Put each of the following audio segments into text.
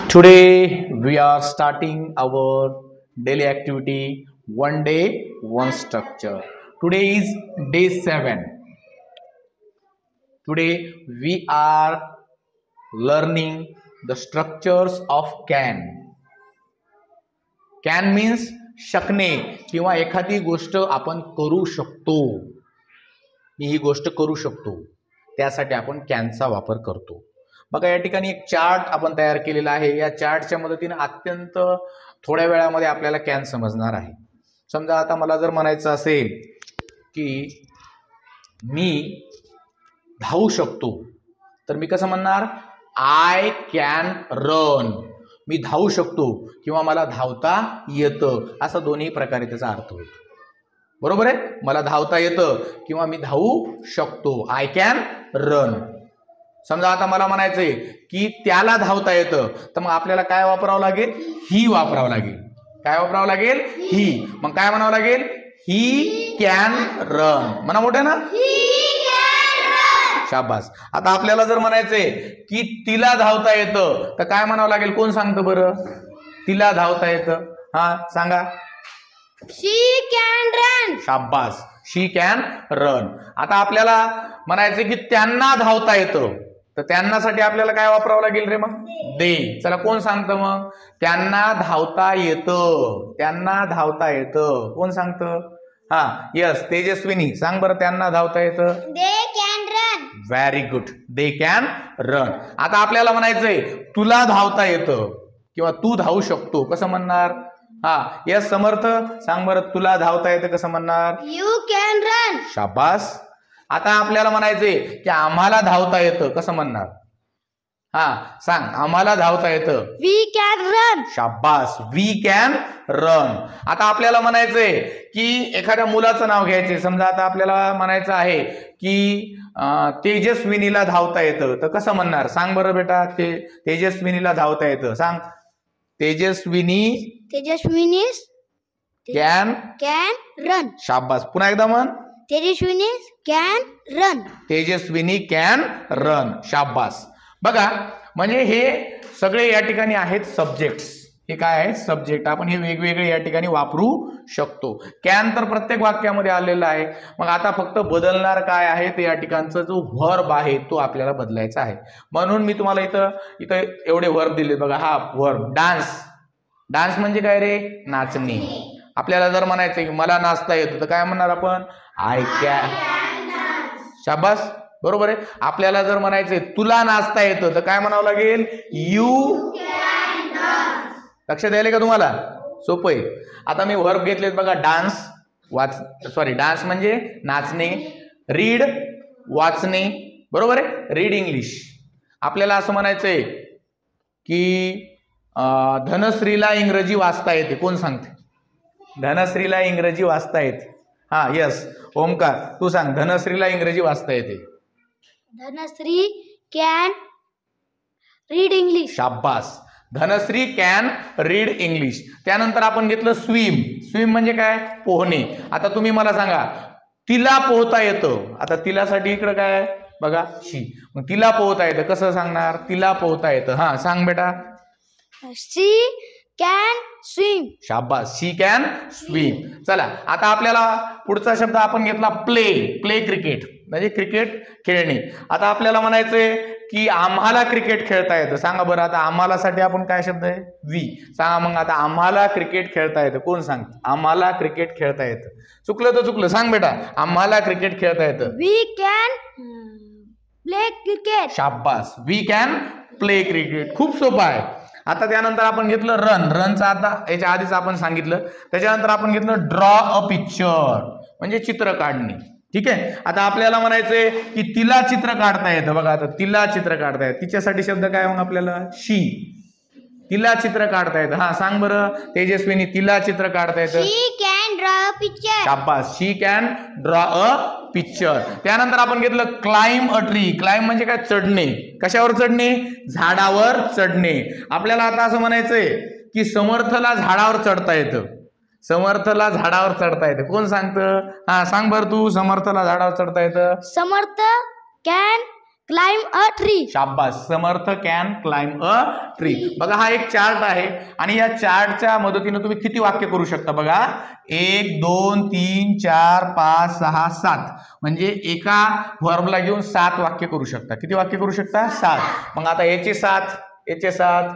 Today we are starting our daily activity, one day, one structure. Today is day 7. Today we are learning the structures of can. Can means शकणे किंवा एखादी गोष्ट आपण करू शकतो. मी ही गोष्ट करू शकतो त्यासाठी आपण कॅनचा वापर करतो. बघा या ठिकाणी एक चार्ट आपण तयार केलेला आहे. या चार्टच्या मदतीने अत्यंत थोड्या वेळामध्ये आपल्याला कॅन समजणार आहे. समजा आता मला जर म्हणायचं असेल की मी धावू शकतो तर मी कसं म्हणणार, आय कॅन रन. मी धावू शकतो किंवा मला धावता येतं, असं दोन्ही प्रकारे त्याचा अर्थ होतो. बरोबर आहे. मला धावता येतं किंवा मी धावू शकतो, आय कॅन रन. समजा आता मला म्हणायचंय की त्याला धावता येतं तर मग आपल्याला काय वापरावं लागेल, ही वापरावं लागेल. काय वापरावं लागेल, ही. मग काय म्हणावं लागेल, ही कॅन रन. म्हणा मोठे ना, शाबास. आता आपल्याला जर म्हणायचंय की तिला धावता येतं तर काय म्हणावं लागेल, कोण सांगतं बरं, तिला धावता येतं. हा सांगा, शी कॅन रन. शाबास, शी कॅन रन. आता आपल्याला म्हणायचं की त्यांना धावता येतं तर त्यांनासाठी आपल्याला काय वापरावं लागेल रे, मग दे. चला कोण सांगतं मग, त्यांना धावता येतं. त्यांना धावता येतं कोण सांगतं, हा यस तेजस्विनी सांग बरं, त्यांना धावता येतं. They can run. Very good, they can run. आता आपल्याला म्हणायचंय तुला धावता येतं किंवा तू धावू शकतो, कसं म्हणणार. हा यस समर्थ सांग बरं, तुला धावता येतं कसं म्हणणार, यू कॅन रन. शाबास. आता आपल्याला म्हणायचंय की आम्हाला धावता येतं, कसं म्हणणार. हा सांग, आम्हाला धावता येतं. We can run. शाबास, वी कॅन रन. आता आपल्याला म्हणायचंय की एखाद्या मुलाचं नाव घ्यायचे. समजा आता आपल्याला म्हणायचं आहे की तेजस्विनीला धावता येतं तर कसं म्हणणार, सांग बरं बेटा. तेजस्विनीला धावता येतं, सांग. Tejaswini can run. शाबास. पुन्हा एकदा म्हण, Tejaswini can run. Tejaswini can run. शाबास. बघा म्हणजे हे सगळे या ठिकाणी आहेत सब्जेक्ट्स. हे काय आहेत, सब्जेक्ट. आपण हे वेगवेगळे या ठिकाणी वापरू शकतो. कॅन तर प्रत्येक वाक्यामध्ये आलेला आहे. मग आता फक्त बदलणार काय आहे, ते या ठिकाणचा जो व्हर्ब आहे तो आपल्याला बदलायचा आहे. म्हणून मी तुम्हाला इथं एवढे व्हर्ब दिले. बघा हा व्हर्ब डान्स. डान्स म्हणजे काय रे, नाचणे. आपल्याला जर म्हणायचं की मला नाचता येतं तर काय म्हणणार आपण, आय कॅन. शाबास, बरोबर आहे. आपल्याला जर म्हणायचंय तुला नाचता येतं तर काय म्हणावं लागेल, यू. लक्षात यायला का तुम्हाला, सोपं आहे. आता मी व्हर्ब घेतलेत बघा, डान्स डान्स म्हणजे नाचणे, रीड वाचणे, बरोबर आहे. Read English. आपल्याला असं म्हणायचंय की धनश्रीला इंग्रजी वाचता येते, कोण सांगते, धनश्रीला इंग्रजी वाचता येते. हा यस ओमकार तू सांग, धनश्रीला इंग्रजी वाचता येते. Dhanashree can read English. शाबास, धनश्री कॅन रीड इंग्लिश. त्यानंतर आपण घेतलं स्विम. स्विम म्हणजे काय, पोहणे. आता तुम्ही मला सांगा, तिला पोहता येतं. आता तिलासाठी इकडं काय बघा, शी. मग तिला पोहता येतं कसं सांगणार, तिला पोहता येतं. हा सांग बेटा, शी कॅन स्विम. शाबास, शी कॅन स्विम. चला आता आपल्याला पुढचा शब्द आपण घेतला प्ले. प्ले क्रिकेट म्हणजे क्रिकेट खेळणे. आता आपल्याला म्हणायचंय की आम्हाला क्रिकेट खेळता येतं. सांगा बरं, आता आम्हाला साठी आपण काय शब्द आहे, वी. सांगा मग आता आम्हाला क्रिकेट खेळता येतं, कोण सांगतं, आम्हाला क्रिकेट खेळता येतं. चुकलं तर चुकलं, सांग बेटा, आम्हाला क्रिकेट खेळता येतं. We can play cricket. शाबास, वी कॅन प्ले क्रिकेट. खूप सोपं आहे. आता त्यानंतर आपण घेतलं रन. रनचा आता याच्या आधीच आपण सांगितलं. त्याच्यानंतर आपण घेतलं ड्रॉ अ पिक्चर म्हणजे चित्र काढणे. ठीक आहे. आता आपल्याला म्हणायचंय की तिला चित्र काढता येतं. बघा आता तिला चित्र काढता येतं, तिच्यासाठी शब्द काय मग आपल्याला, शी. तिला चित्र काढता येतं. हा सांग बरं तेजस्विनी, तिला चित्र काढता येतं. शी कॅन ड्रॉ अ पिक्चर. शाबास, शी कॅन ड्रॉ अ पिक्चर. त्यानंतर आपण घेतलं क्लाइंब अ ट्री. क्लाइंब म्हणजे काय, चढणे. कशावर चढणे, झाडावर चढणे. आपल्याला आता असं म्हणायचंय की समर्थला झाडावर चढता येतं. समर्थला झाडावर चढता येतं, कोण सांगतं, हा सांग बरं तू, समर्थला झाडावर चढता येतं. समर्थ कॅन climb a tree. शाबास. समर्थ कॅन क्लाइंब अ ट्री. बघा हा एक चार्ट आहे आणि या चार्टच्या मदतीने तुम्ही किती वाक्य करू शकता बघा. 1 2 3 4 5 6 7 म्हणजे एका व्हर्बला घेऊन 7 वाक्य करू शकता. किती वाक्य करू शकता? 7. मग आता याचे 7 याचे 7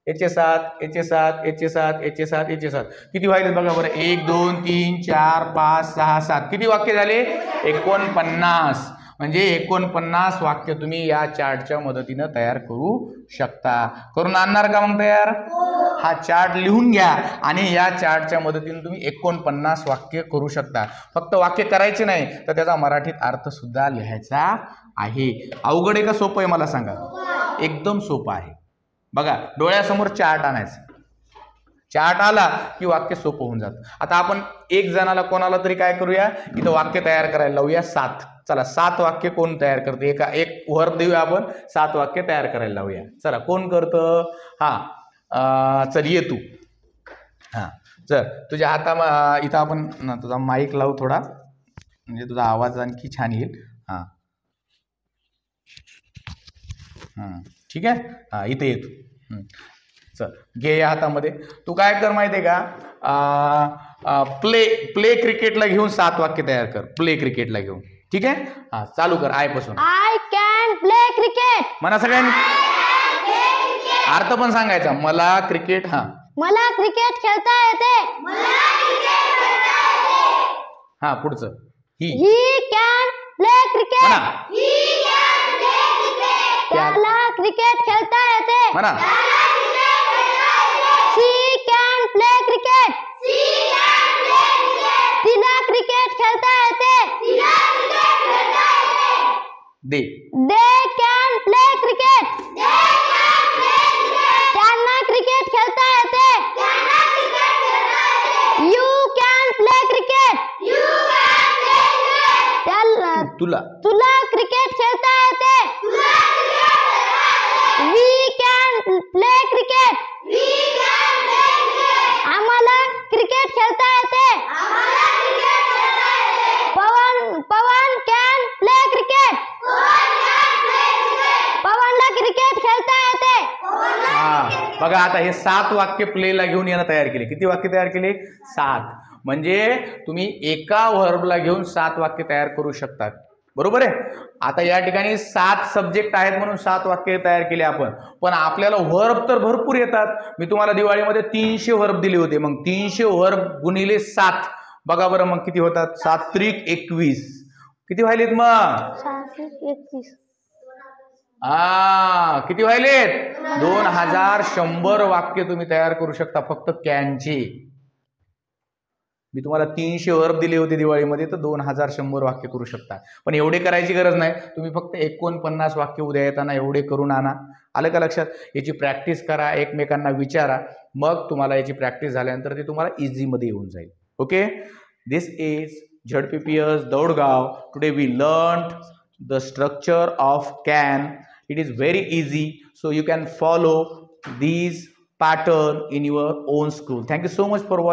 याचे 7 याचे 7 याचे 7 याचे 7 याचे 7 किती व्हायले बघा बरं. 1 2 3 4 5 6 7 किती वाक्य झाले? 49. म्हणजे 49 वाक्य तुम्ही या चार्टच्या मदतीने तयार करू शकता. करून आणणार का मग तयार? हा चार्ट लिहून घ्या आणि या चार्टच्या मदतीने तुम्ही 49 वाक्य करू शकता. फक्त वाक्य करायचे नाही तर त्याचा मराठीत अर्थ सुद्धा लिहायचा आहे. अवघड आहे का सोपं आहे मला सांगा? एकदम सोपं आहे. बघा डोळ्यासमोर चार्ट आणायचा. चार्ट आला की वाक्य सोपं होऊन जातं. आता आपण एक जणाला कोणाला तरी काय करूया, इथं वाक्य तयार करायला लावूया 7. चला 7 वाक्य कोण तयार करते? एक वर्ब देऊया आपण, 7 वाक्य तयार करायला लावूया. चला कोण करतं? हा चल ये तू. हा चल तुझ्या हाता इथं आपण तुझा माईक लावू थोडा, म्हणजे तुझा आवाज आणखी छान येईल. हा ठीक आहे. हा इथे ये तू. चल घे या हातामध्ये. तू काय कर माहितीये का? प्ले क्रिकेटला घेऊन 7 वाक्य तयार कर. प्ले क्रिकेटला घेऊन. ठीक आहे. हा चालू कर आयपासून. I can play cricket. म्हणा सगळ्यांनी. अर्थ पण सांगायचा. मला क्रिकेट. हा मला क्रिकेट खेळता येते. हा पुढचं. He can play cricket. म्हणा. त्याला क्रिकेट खेळता येते. म्हणा. She can play cricket. तिला क्रिकेट खेळता येते. दे. They can play cricket. त्यांना क्रिकेट खेळता येते. You can play cricket. तुला क्रिकेट खेळता येते. We can play cricket. आम्हाला क्रिकेट खेळता येते. पवन can play cricket. पवनला क्रिकेट खेळता येते. हा बघा आता हे 7 वाक्य प्लेला घेऊन यानं तयार केले. किती वाक्य तयार केले? 7. म्हणजे तुम्ही एका व्हर्बला घेऊन 7 वाक्य तयार करू शकता. बरोबर आहे. आता या ठिकाणी 7 सब्जेक्ट आहेत म्हणून 7 वाक्य तयार केले आपण. पण आपल्याला व्हर्ब तर भरपूर येतात. मी तुम्हाला दिवाळीमध्ये 300 व्हर्ब दिले होते. मग 300 व्हर्ब गुणिले 7 बघा बरं मग किती होतात? 7 त्रिक 21. किती व्हायलेत मग? 21. किती व्हायलेत? 2100 वाक्य तुम्ही तयार करू शकता फक्त कॅनचे. मी तुम्हाला 300 वर्ब दिले होते दिवाळीमध्ये, तर 2100 वाक्य करू शकता. पण एवढे करायची गरज नाही. तुम्ही फक्त 49 वाक्य उद्या येताना एवढे करून आणा. आलं का लक्षात? याची प्रॅक्टिस करा, एकमेकांना विचारा. मग तुम्हाला याची प्रॅक्टिस झाल्यानंतर ते तुम्हाला इझीमध्ये येऊन जाईल. Okay. This is ZPPS Daudgaon. Today we learned the structure of can. It is very easy, so you can follow these pattern in your own school. Thank you so much for watching.